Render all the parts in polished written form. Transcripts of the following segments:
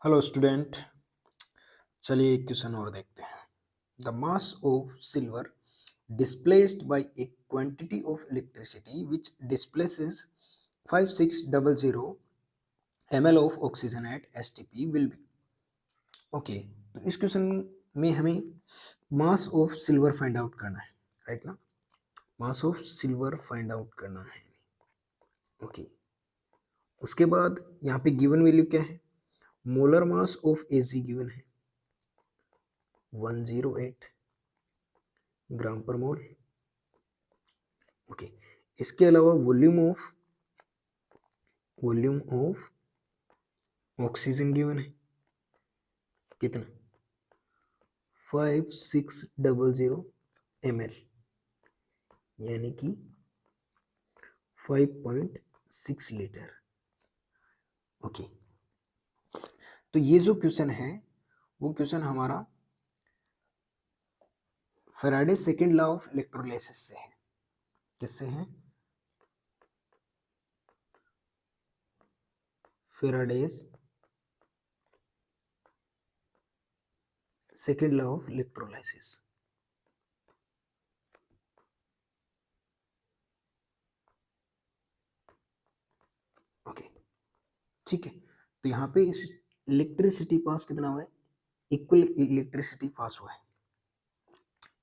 Hello student. चलिए एक question और देखते हैं। The mass of silver displaced by a quantity of electricity which displaces 5600 ml of oxygen at STP will be. Okay, तो इस question में हमें mass of silver find out करना है, राइट ना। Mass of silver find out करना है। Okay, उसके बाद यहाँ पे गिवन वैल्यू क्या है? Molar mass of Ag given है 108 ग्राम पर मोल। ओके, इसके अलावा वॉल्यूम ऑफ ऑक्सीजन गिवन है कितना? 5600 ml, यानी कि 5.6 लीटर। ओके, तो ये जो क्वेश्चन है वो क्वेश्चन हमारा Faraday second law of electrolysis से है। किससे है? Faraday's second law of electrolysis. Okay, ठीक है। तो यहाँ पे इस इलेक्ट्रिसिटी पास कितना हुआ है? इक्वल इलेक्ट्रिसिटी पास हुआ है,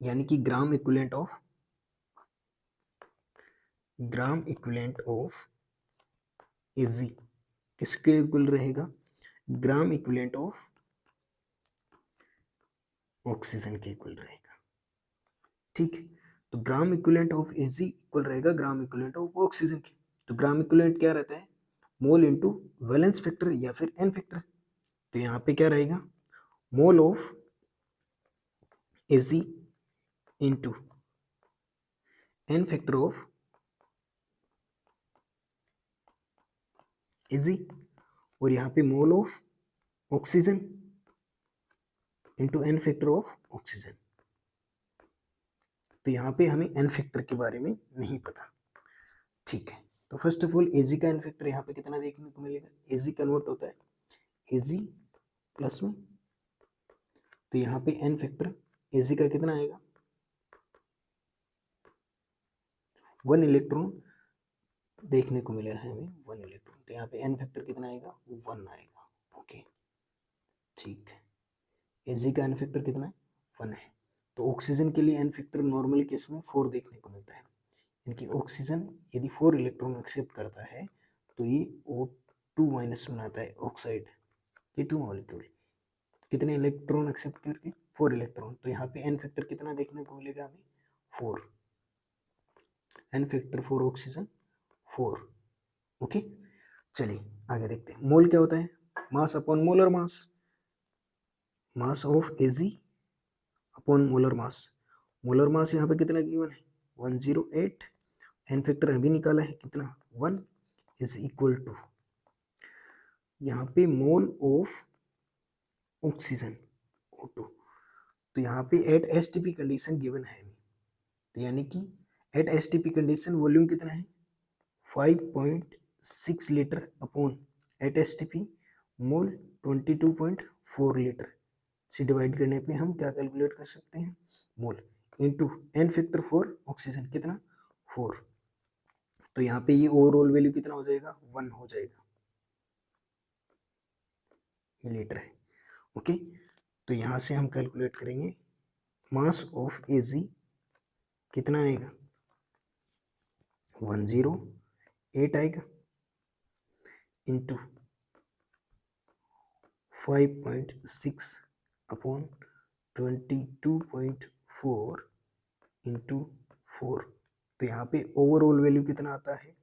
यानी कि ग्राम इक्विवेलेंट ऑफ Ag किसके इक्वल रहेगा? ग्राम इक्विवेलेंट ऑफ ऑक्सीजन के इक्वल रहेगा। ठीक है, तो gram equivalent of Ag equal रहेगा ग्राम इक्विवेलेंट ऑफ ऑक्सीजन के। तो ग्राम इक्विवेलेंट क्या रहता है? मोल इनटू वैलेंस फैक्टर या फिर एन फैक्टर। तो यहाँ पे क्या रहेगा? Mole of Ag into n factor of Ag, और यहाँ पे mole of oxygen into n factor of oxygen. तो यहाँ पे हमें एन फैक्टर के बारे में नहीं पता। ठीक है, तो फर्स्ट ऑफ ऑल Ag का एन फैक्टर यहाँ पे कितना देखने को मिलेगा? Ag कन्वर्ट होता है Ag प्लस में, तो यहाँ पे एन फैक्टर Ag का कितना आएगा? 1 इलेक्ट्रॉन देखने को मिला है हमें, 1 इलेक्ट्रॉन। तो यहाँ पे एन फैक्टर कितना आएगा? 1 आएगा। ओके, ठीक है। Ag का एन फैक्टर कितना है? 1 है। तो ऑक्सीजन के लिए एन फैक्टर नॉर्मल केस में 4 देखने को मिलता है, यानी ऑक्सीजन यदि 4 इलेक्ट्रॉन एक्सेप्ट करता है तो ये O2 माइनस बनाता है ऑक्साइड के 2 मॉलिक्यूल। कितने इलेक्ट्रॉन एक्सेप्ट करके? 4 इलेक्ट्रॉन। तो यहाँ पे एन फैक्टर कितना देखने को मिलेगा हमें? 4। N factor for oxygen 4। Okay, चलिए आगे देखते हैं। मोल क्या होता है? Mass upon molar mass. Mass of Ag upon molar mass. Molar mass यहाँ पे कितना गिवन है? 108। एन फैक्टर अभी निकाला है कितना? 1 इज इक्वल टू, यहाँ पे मोल ऑफ ऑक्सीजन O2। तो यहाँ पे एट STP कंडीशन गिवन है, तो यानी कि एट STP कंडीशन वॉल्यूम कितना है? 5.6 litre upon at STP mole 22.4 litre से डिवाइड करने पे हम क्या कैलकुलेट कर सकते हैं? Mole into n factor for oxygen कितना? 4। तो यहाँ पे ये ओवरऑल वैल्यू कितना हो जाएगा? 1 हो जाएगा, ये लीटर है। ओके, तो यहाँ से हम कैलकुलेट करेंगे मास ऑफ Ag कितना आएगा? 108 आएगा इंटू 5.6 अपॉन 22.4 इंटू 4। तो यहाँ पे ओवरऑल वैल्यू कितना आता है?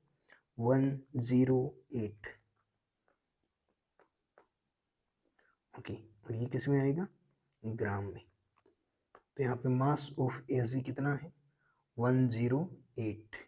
108। ओके, और ये किस में आएगा? ग्राम में। तो यहाँ पे मास ऑफ Ag कितना है? 108।